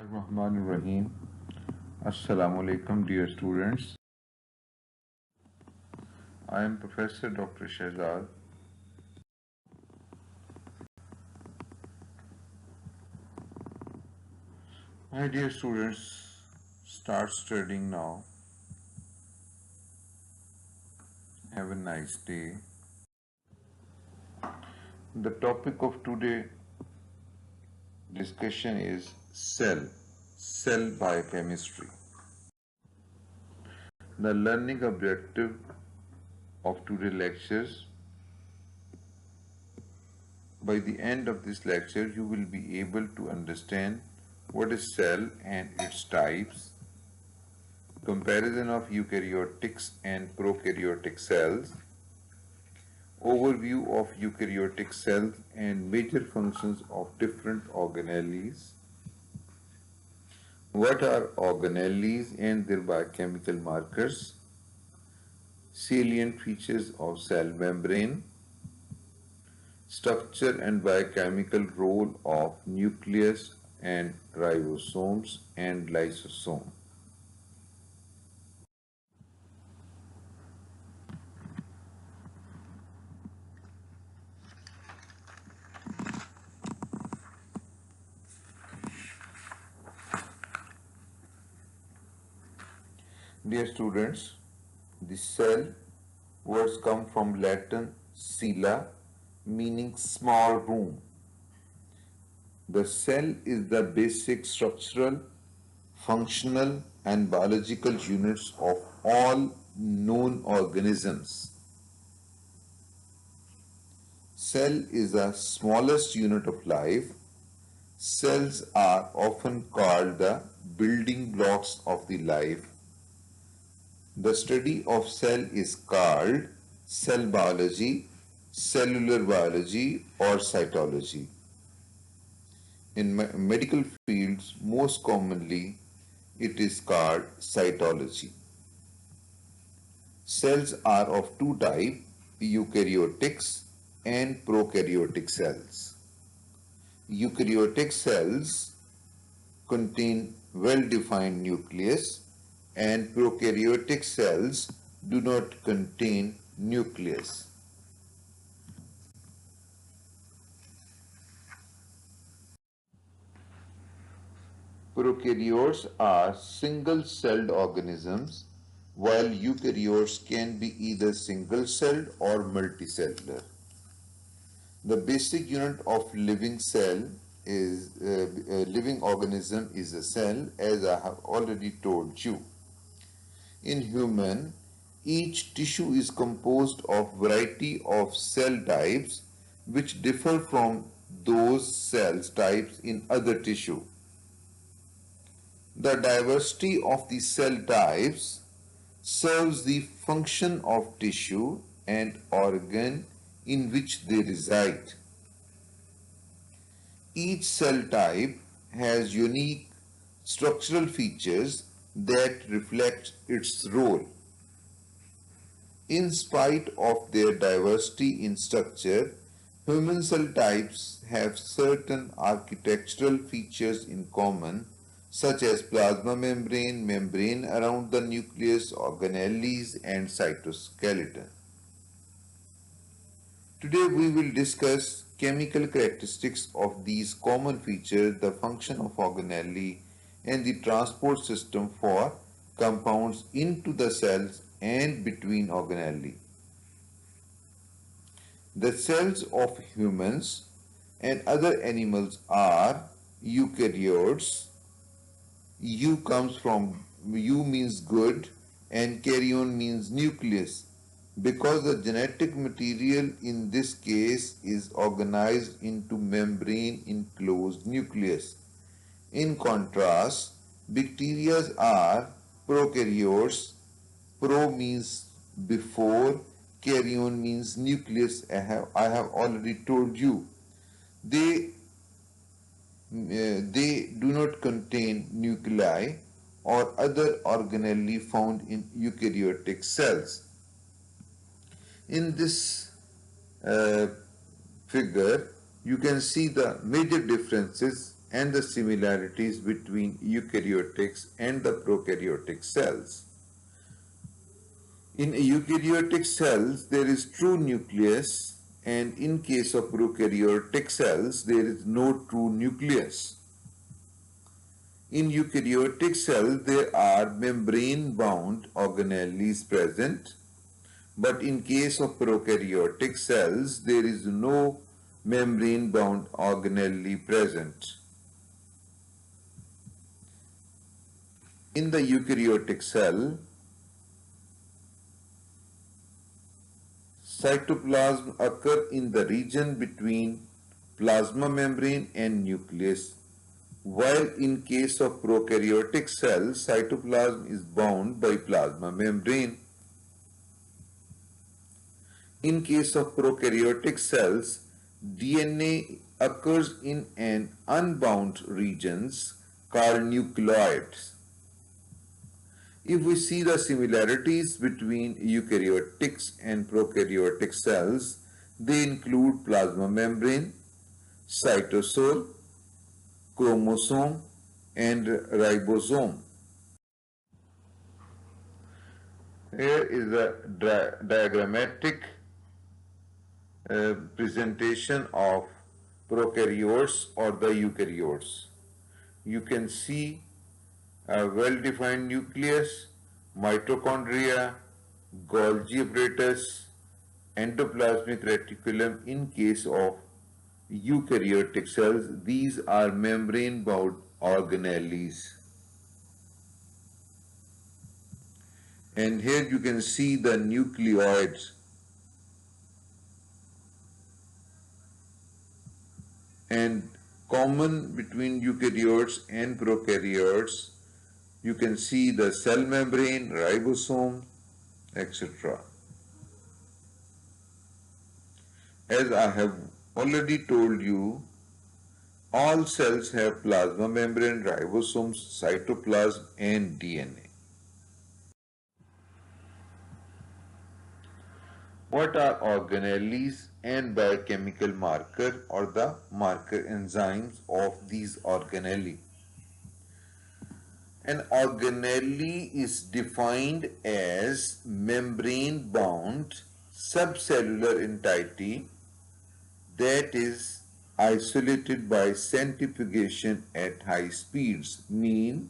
Rahim. Assalamu alaikum, dear students. I am Professor Dr. Shahzad. My dear students, start studying now. Have a nice day. The topic of today discussion is cell biochemistry. The learning objective of today's lectures. By the end of this lecture, you will be able to understand what is cell and its types, comparison of eukaryotic and prokaryotic cells, overview of eukaryotic cells and major functions of different organelles, what are organelles and their biochemical markers, salient features of cell membrane, structure and biochemical role of nucleus and ribosomes and lysosome. Dear students, the cell words come from Latin cella, meaning small room. The cell is the basic structural, functional and biological units of all known organisms. Cell is the smallest unit of life. Cells are often called the building blocks of the life. The study of cell is called cell biology, cellular biology or cytology. In medical fields, most commonly, it is called cytology. Cells are of two types, eukaryotics and prokaryotic cells. Eukaryotic cells contain well-defined nucleus and prokaryotic cells do not contain nucleus. Prokaryotes are single-celled organisms, while eukaryotes can be either single-celled or multicellular. The basic unit of living cell is living organism is a cell, as I have already told you. In human, each tissue is composed of variety of cell types which differ from those cell types in other tissue. The diversity of the cell types serves the function of tissue and organ in which they reside. Each cell type has unique structural features that reflect its role. In spite of their diversity in structure, human cell types have certain architectural features in common, such as plasma membrane, membrane around the nucleus, organelles, and cytoskeleton. Today we will discuss chemical characteristics of these common features, the function of organelle, and the transport system for compounds into the cells and between organelle. The cells of humans and other animals are eukaryotes. U comes from U means good and karyon means nucleus, because the genetic material in this case is organized into membrane enclosed nucleus. In contrast, bacteria are prokaryotes. Pro means before, karyon means nucleus. I have already told you. They do not contain nuclei or other organelle found in eukaryotic cells. In this figure, you can see the major differences and the similarities between eukaryotics and the prokaryotic cells. In eukaryotic cells, there is true nucleus, and in case of prokaryotic cells, there is no true nucleus. In eukaryotic cells, there are membrane-bound organelles present, but in case of prokaryotic cells, there is no membrane-bound organelle present. In the eukaryotic cell, cytoplasm occur in the region between plasma membrane and nucleus, while in case of prokaryotic cells, cytoplasm is bound by plasma membrane. In case of prokaryotic cells, DNA occurs in an unbound regions called nucleoids. If we see the similarities between eukaryotics and prokaryotic cells, they include plasma membrane, cytosol, chromosome, and ribosome. Here is a diagrammatic presentation of prokaryotes or the eukaryotes. You can see a well-defined nucleus, mitochondria, Golgi apparatus, endoplasmic reticulum. In case of eukaryotic cells, these are membrane-bound organelles. And here you can see the nucleoids. And common between eukaryotes and prokaryotes, you can see the cell membrane, ribosome, etc. As I have already told you, all cells have plasma membrane, ribosomes, cytoplasm, and DNA. What are organelles and biochemical marker or the marker enzymes of these organelles? An organelle is defined as membrane-bound subcellular entity that is isolated by centrifugation at high speeds. Mean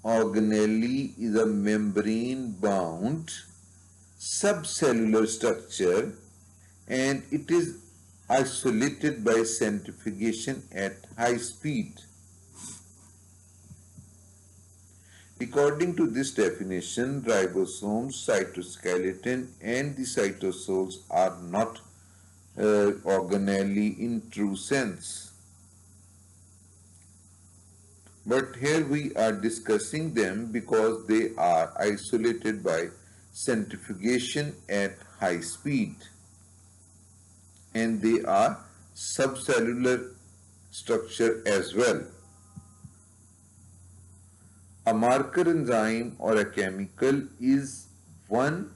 organelle is a membrane-bound subcellular structure and it is isolated by centrifugation at high speed. According to this definition, ribosomes, cytoskeleton and the cytosols are not organelle in true sense. But here we are discussing them because they are isolated by centrifugation at high speed and they are subcellular structure as well. A marker enzyme or a chemical is one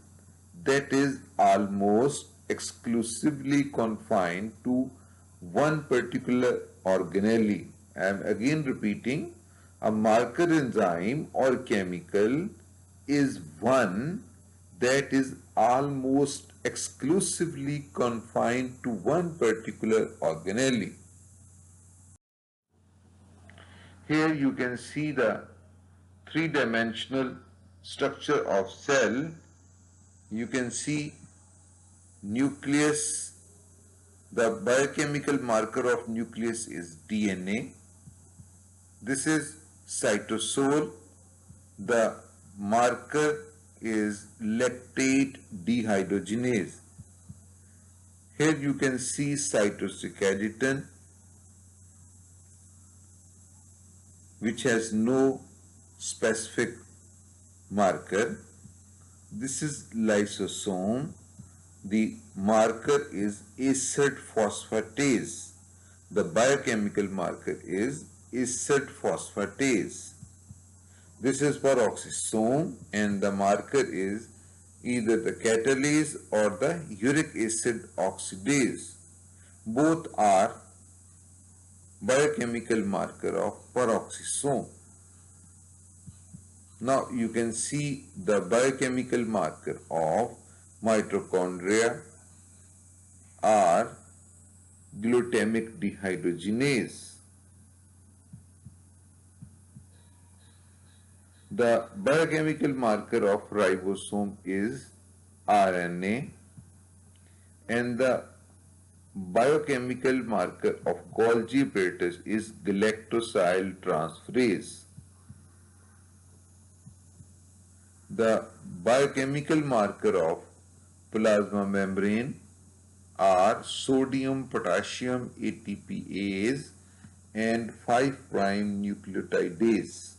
that is almost exclusively confined to one particular organelle. I am again repeating, a marker enzyme or chemical is one that is almost exclusively confined to one particular organelle. Here you can see the three-dimensional structure of cell. You can see nucleus. The biochemical marker of nucleus is DNA. This is cytosol. The marker is lactate dehydrogenase. Here you can see cytoskeleton, which has no specific marker. This is lysosome. The marker is acid phosphatase. The biochemical marker is acid phosphatase. This is peroxisome and the marker is either the catalase or the uric acid oxidase. Both are biochemical marker of peroxisome. Now you can see the biochemical marker of mitochondria are glutamic dehydrogenase. The biochemical marker of ribosome is RNA, and the biochemical marker of Golgi apparatus is galactosyl transferase. The biochemical marker of plasma membrane are sodium potassium ATPase and 5' nucleotidase.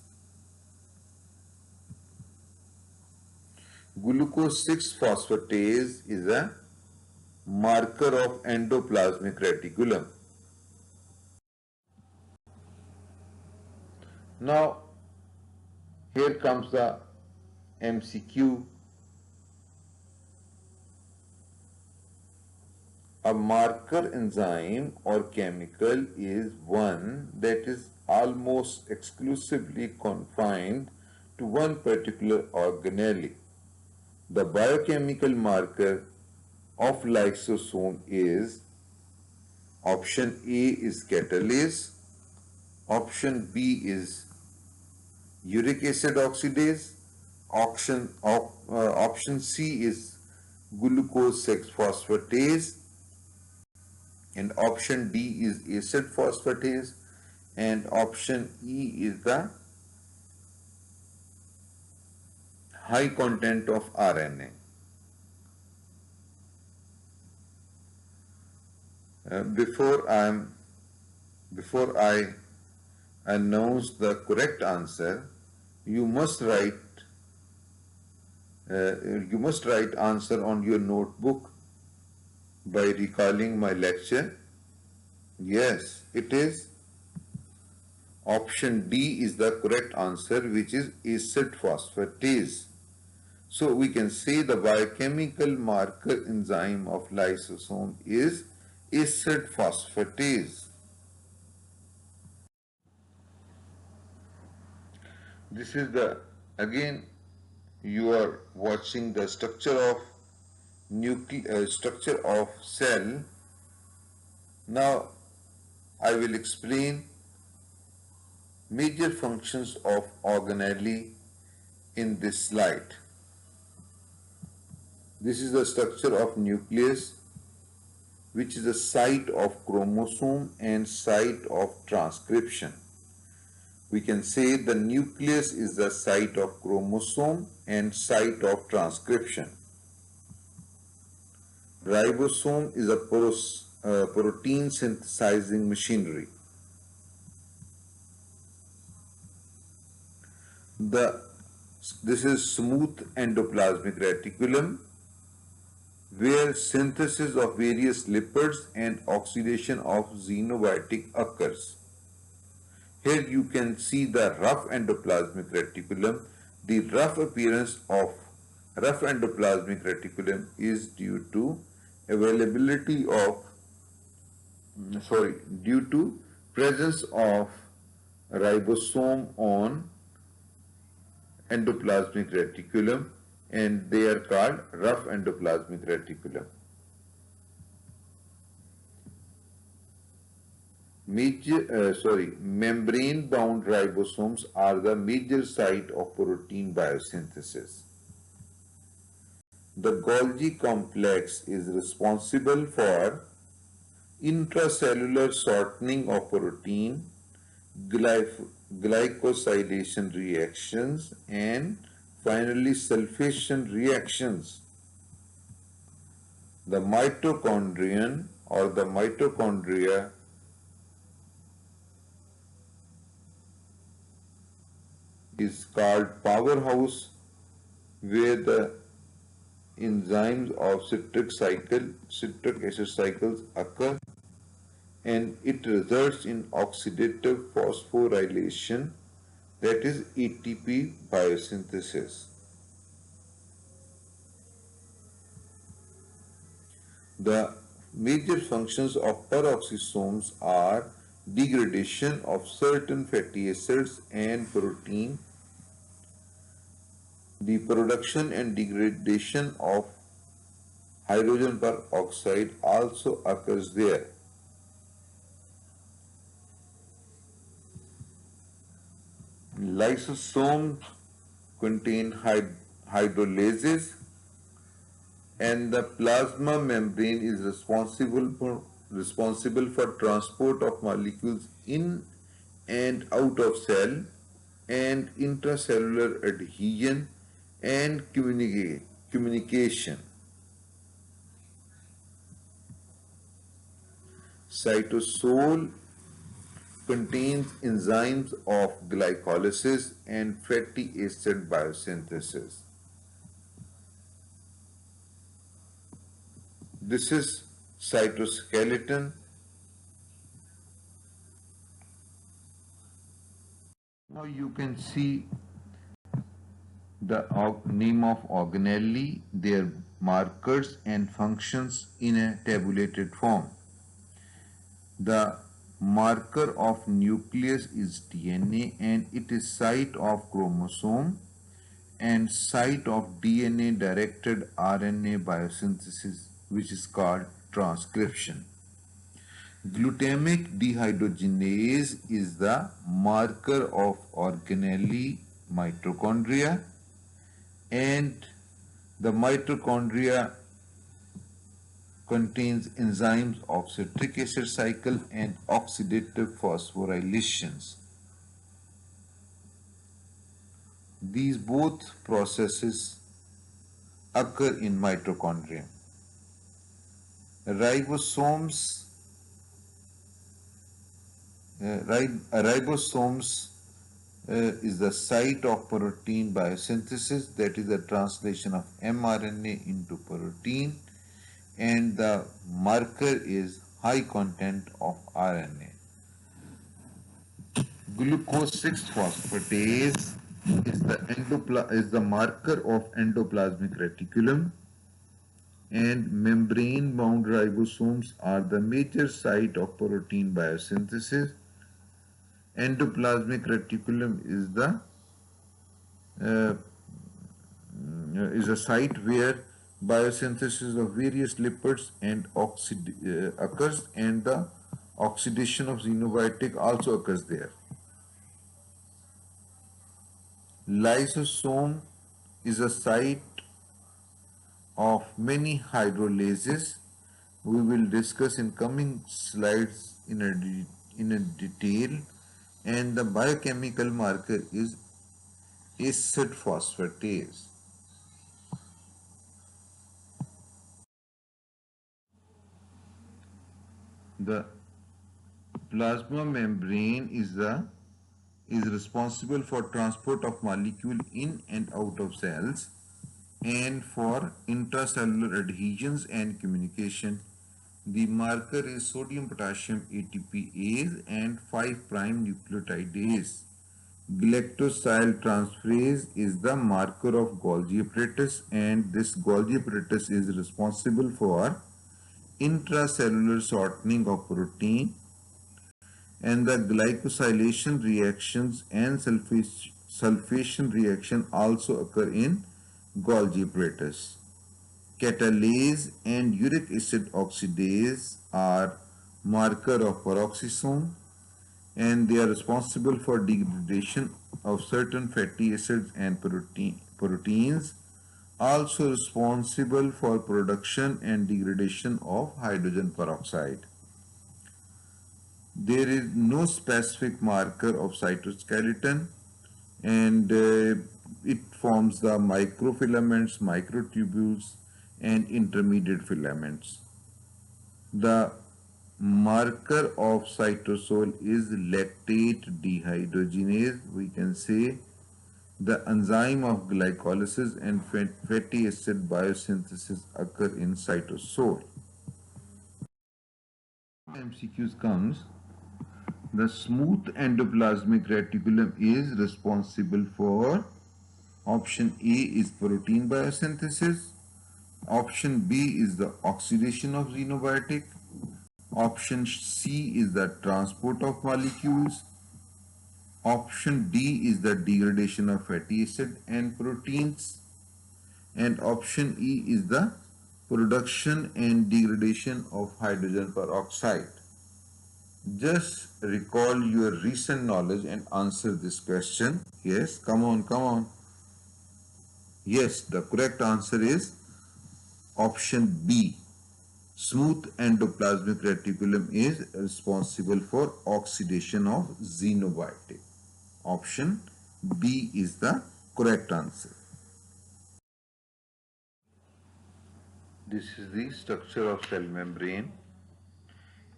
Glucose 6-phosphatase is a marker of endoplasmic reticulum. Now, here comes the MCQ. A marker enzyme or chemical is one that is almost exclusively confined to one particular organelle. The biochemical marker of lysosome is option A is catalase, option B is uric acid oxidase, option C is glucose 6-phosphatase, and option D is acid phosphatase, and option E is the high content of RNA. Before I announce the correct answer, you must write answer on your notebook by recalling my lecture. Yes, it is option D is the correct answer, which is acid phosphatase. So we can say the biochemical marker enzyme of lysosome is acid phosphatase. This is again you are watching the structure of cell. Now I will explain major functions of organelle in this slide. This is the structure of nucleus, which is the site of chromosome and site of transcription. We can say the nucleus is the site of chromosome and site of transcription. Ribosome is a protein synthesizing machinery. This is smooth endoplasmic reticulum, where synthesis of various lipids and oxidation of xenobiotic occurs. Here you can see the rough endoplasmic reticulum. The rough appearance of rough endoplasmic reticulum is due to presence of ribosome on endoplasmic reticulum, and they are called rough endoplasmic reticulum. Membrane-bound ribosomes are the major site of protein biosynthesis. The Golgi complex is responsible for intracellular shortening of protein, glycosylation reactions, and finally sulfation reactions. The mitochondrion or the mitochondria is called powerhouse, where the enzymes of citric acid cycles occur, and it results in oxidative phosphorylation, that is ATP biosynthesis. The major functions of peroxisomes are degradation of certain fatty acids and protein, the production and degradation of hydrogen peroxide also occurs there. Lysosomes contain hydrolases, and the plasma membrane is responsible for transport of molecules in and out of cell and intracellular adhesion and communication. Cytosol contains enzymes of glycolysis and fatty acid biosynthesis. This is cytoskeleton. Now you can see the name of organelle, their markers and functions in a tabulated form. The marker of nucleus is DNA and it is site of chromosome and site of DNA directed RNA biosynthesis, which is called transcription. Glutamic dehydrogenase is the marker of organelle mitochondria, and the mitochondria contains enzymes of citric acid cycle and oxidative phosphorylations. These both processes occur in mitochondria. Ribosomes is the site of protein biosynthesis, that is the translation of mRNA into protein, and the marker is high content of RNA. Glucose 6-phosphatase is the marker of endoplasmic reticulum, and membrane-bound ribosomes are the major site of protein biosynthesis. Endoplasmic reticulum uh, is a site where biosynthesis of various lipids and occurs, and the oxidation of xenobiotic also occurs there. Lysosome is a site of many hydrolases. We will discuss in coming slides in a detail, and the biochemical marker is acid phosphatase. The plasma membrane is responsible for transport of molecule in and out of cells and for intracellular adhesions and communication. The marker is sodium potassium ATPase and 5' nucleotidase. Galactosyltransferase is the marker of Golgi apparatus, and this Golgi apparatus is responsible for intracellular shortening of protein, and the glycosylation reactions and sulfation reaction also occur in Golgi apparatus. Catalase and uric acid oxidase are marker of peroxisome, and they are responsible for degradation of certain fatty acids and proteins, also responsible for production and degradation of hydrogen peroxide. There is no specific marker of cytoskeleton, and it forms the microfilaments, microtubules, and intermediate filaments. The marker of cytosol is lactate dehydrogenase. We can say the enzyme of glycolysis and fatty acid biosynthesis occur in cytosol. MCQs comes. The smooth endoplasmic reticulum is responsible for option A is protein biosynthesis, option B is the oxidation of xenobiotic, Option C is the transport of molecules. Option D is the degradation of fatty acid and proteins. And option E is the production and degradation of hydrogen peroxide. Just recall your recent knowledge and answer this question. Yes, come on, come on. Yes, the correct answer is option B. Smooth endoplasmic reticulum is responsible for oxidation of xenobiotic. Option B is the correct answer. This is the structure of cell membrane.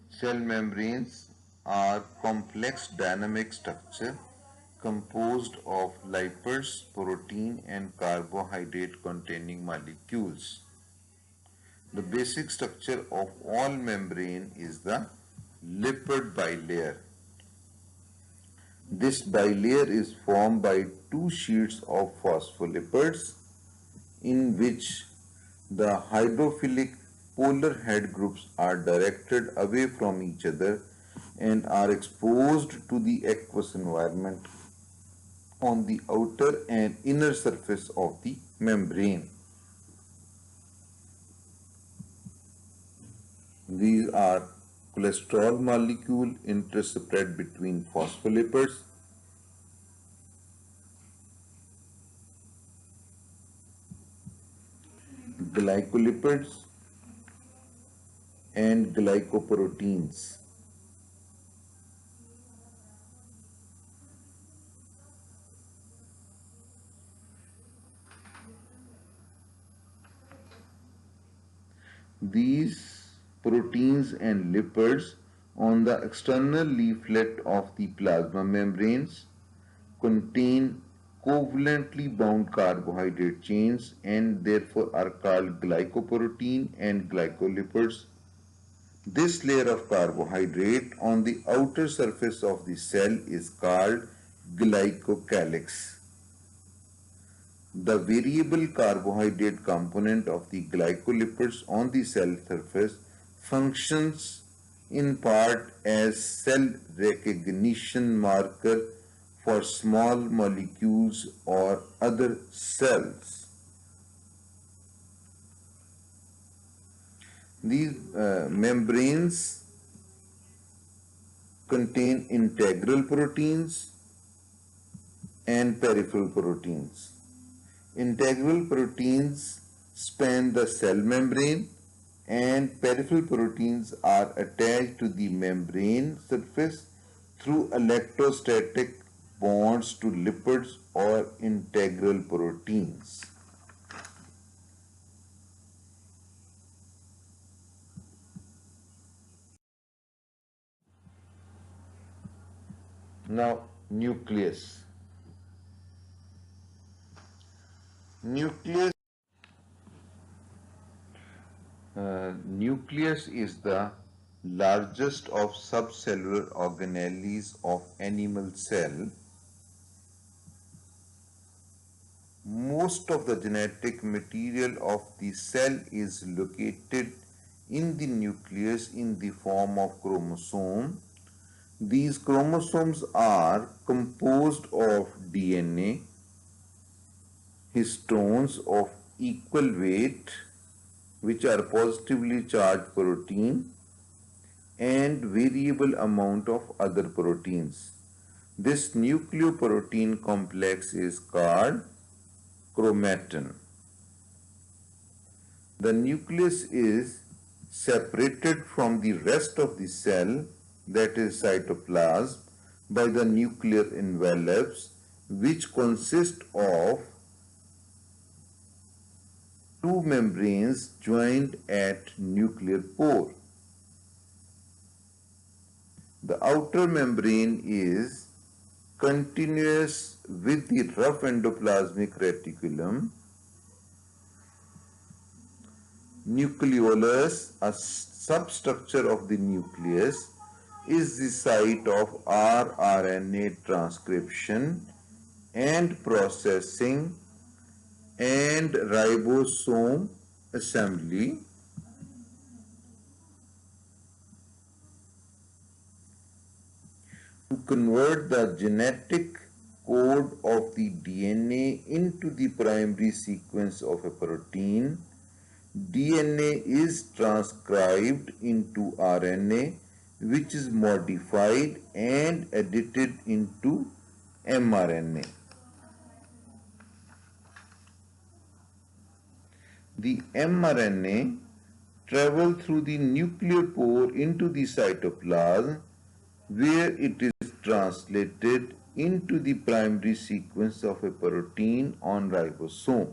Cell membranes are complex dynamic structure composed of lipids, protein and carbohydrate containing molecules. The basic structure of all membrane is the lipid bilayer. This bilayer is formed by two sheets of phospholipids in which the hydrophilic polar head groups are directed away from each other and are exposed to the aqueous environment on the outer and inner surface of the membrane. These are cholesterol molecule interspread between phospholipids, glycolipids and glycoproteins. These proteins and lipids on the external leaflet of the plasma membranes contain covalently bound carbohydrate chains and therefore are called glycoprotein and glycolipids. This layer of carbohydrate on the outer surface of the cell is called glycocalyx. The variable carbohydrate component of the glycolipids on the cell surface functions in part as cell recognition marker for small molecules or other cells. These membranes contain integral proteins and peripheral proteins. Integral proteins span the cell membrane and peripheral proteins are attached to the membrane surface through electrostatic bonds to lipids or integral proteins. Now, nucleus. Nucleus Nucleus is the largest of subcellular organelles of animal cell. Most of the genetic material of the cell is located in the nucleus in the form of chromosome. These chromosomes are composed of DNA, histones of equal weight, which are positively charged protein, and variable amount of other proteins. This nucleoprotein complex is called chromatin. The nucleus is separated from the rest of the cell, that is cytoplasm, by the nuclear envelopes, which consist of two membranes joined at nuclear pore. The outer membrane is continuous with the rough endoplasmic reticulum. Nucleolus, a substructure of the nucleus, is the site of rRNA transcription and processing and ribosome assembly. convert the genetic code of the DNA into the primary sequence of a protein, DNA is transcribed into RNA, which is modified and edited into mRNA. The mRNA travel through the nuclear pore into the cytoplasm, where it is translated into the primary sequence of a protein on ribosome.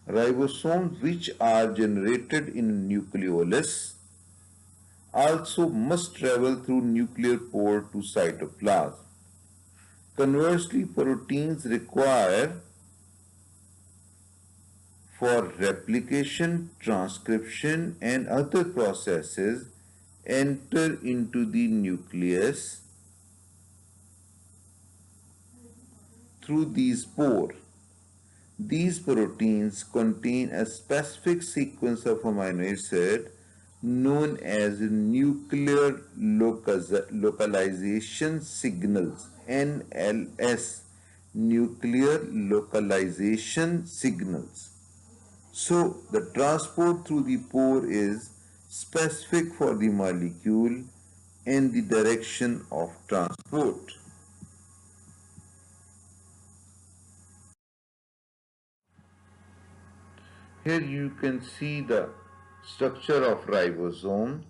Ribosomes, which are generated in nucleolus, also must travel through nuclear pore to cytoplasm. Conversely, proteins require for replication, transcription and other processes enter into the nucleus through these pores. These proteins contain a specific sequence of amino acids known as nuclear localization signals, NLS, nuclear localization signals. So the transport through the pore is specific for the molecule and the direction of transport. Here you can see the structure of ribosome,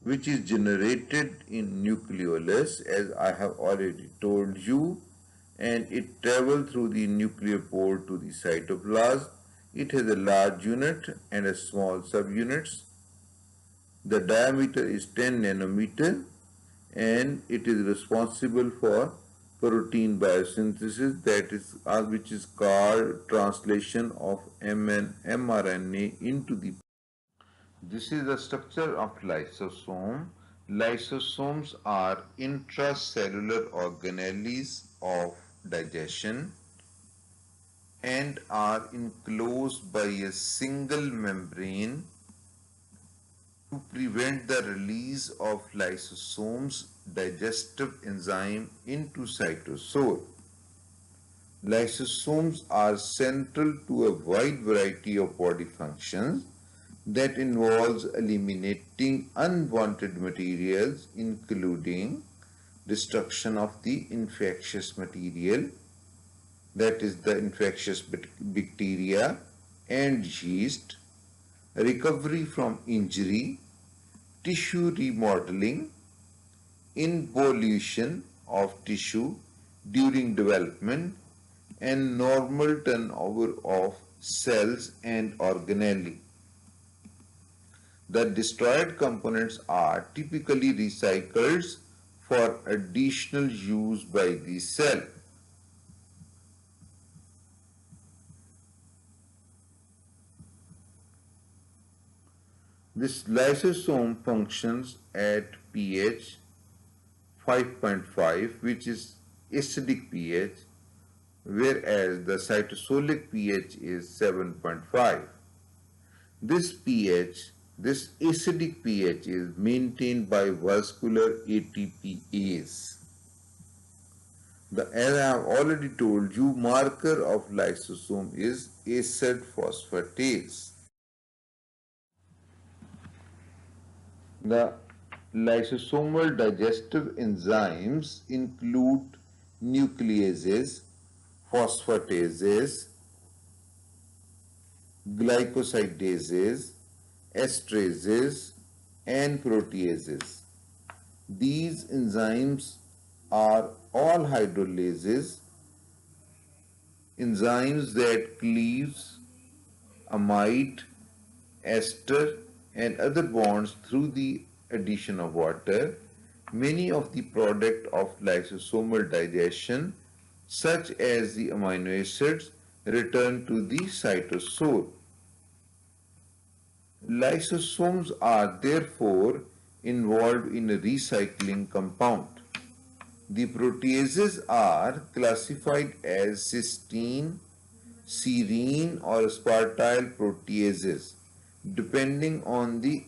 which is generated in nucleolus, as I have already told you, and it travels through the nuclear pore to the cytoplasm. It has a large unit and a small subunits. The diameter is 10 nanometer and it is responsible for protein biosynthesis, that is which is called translation of mRNA into the. This is the structure of lysosome. Lysosomes are intracellular organelles of digestion and are enclosed by a single membrane to prevent the release of lysosomes digestive enzyme into cytosol. Lysosomes are central to a wide variety of body functions that involves eliminating unwanted materials, including destruction of the infectious material, that is the infectious bacteria and yeast, recovery from injury, tissue remodeling, involution of tissue during development, and normal turnover of cells and organelle. The destroyed components are typically recycled for additional use by the cell. This lysosome functions at pH 5.5, which is acidic pH, whereas the cytosolic pH is 7.5. This acidic pH is maintained by vascular ATPase. As I have already told you, marker of lysosome is acid phosphatase. The lysosomal digestive enzymes include nucleases, phosphatases, glycosidases, esterases, and proteases. These enzymes are all hydrolases, enzymes that cleaves amide, ester, and other bonds through the addition of water. Many of the product of lysosomal digestion, such as the amino acids, return to the cytosol. Lysosomes are therefore involved in a recycling compound. The proteases are classified as cysteine, serine or aspartyl proteases depending on the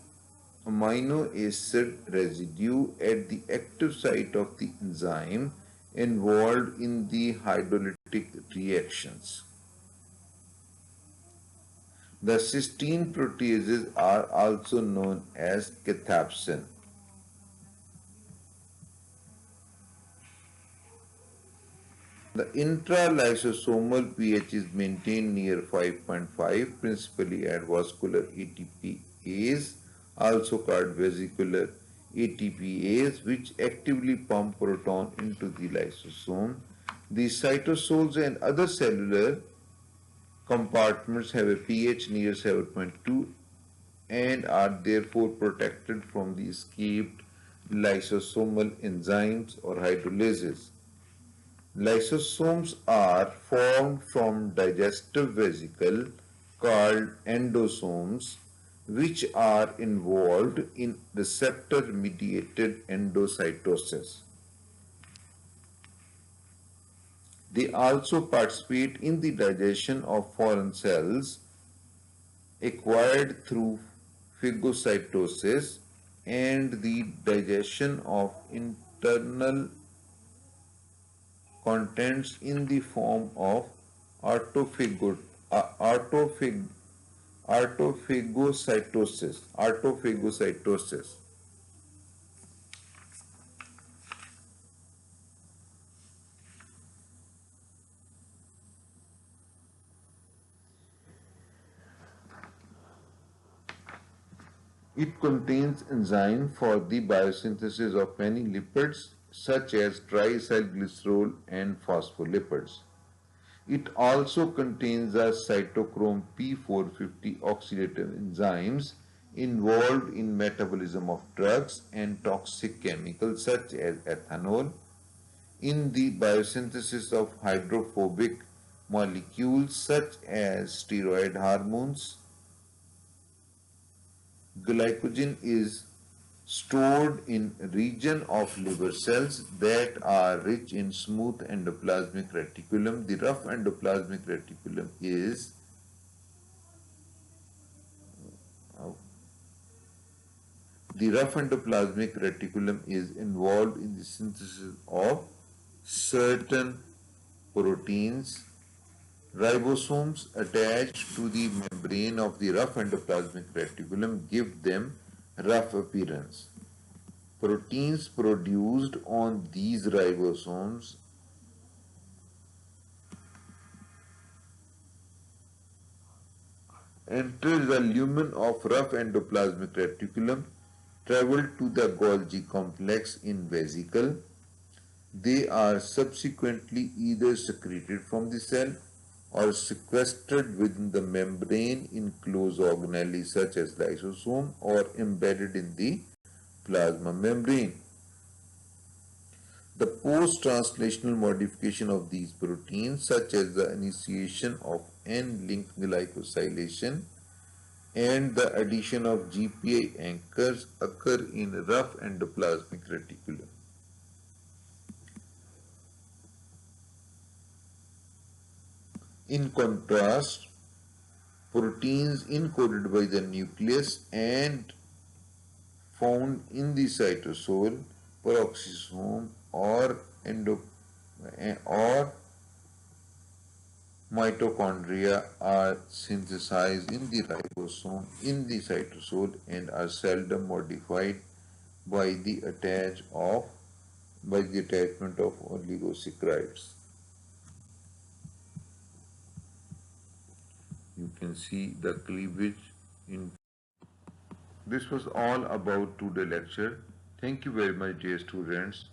amino acid residue at the active site of the enzyme involved in the hydrolytic reactions. The cysteine proteases are also known as cathepsin. The intralysosomal pH is maintained near 5.5, principally at vascular ATPase, also called vesicular ATPase, which actively pump proton into the lysosome. The cytosols and other cellular compartments have a pH near 7.2 and are therefore protected from the escaped lysosomal enzymes or hydrolases. Lysosomes are formed from digestive vesicle called endosomes, which are involved in receptor-mediated endocytosis. They also participate in the digestion of foreign cells acquired through phagocytosis and the digestion of internal contents in the form of autophago, autophag, autophagocytosis. It contains enzyme for the biosynthesis of many lipids such as triacylglycerol and phospholipids. It also contains a cytochrome P450 oxidative enzymes involved in metabolism of drugs and toxic chemicals such as ethanol, in the biosynthesis of hydrophobic molecules such as steroid hormones. Glycogen is stored in region of liver cells that are rich in smooth endoplasmic reticulum. Uh, the rough endoplasmic reticulum is involved in the synthesis of certain proteins. Ribosomes attached to the membrane of the rough endoplasmic reticulum give them rough appearance. Proteins produced on these ribosomes enter the lumen of rough endoplasmic reticulum, travel to the Golgi complex in vesicle. They are subsequently either secreted from the cell or sequestered within the membrane in closed organelles such as lysosome or embedded in the plasma membrane. The post-translational modification of these proteins, such as the initiation of N-linked glycosylation and the addition of GPI anchors, occur in rough endoplasmic reticulum. In contrast, proteins encoded by the nucleus and found in the cytosol, peroxisome, or mitochondria are synthesized in the ribosome in the cytosol and are seldom modified by the attachment of oligosaccharides. You can see the cleavage in. This was all about today's lecture. Thank you very much, dear students.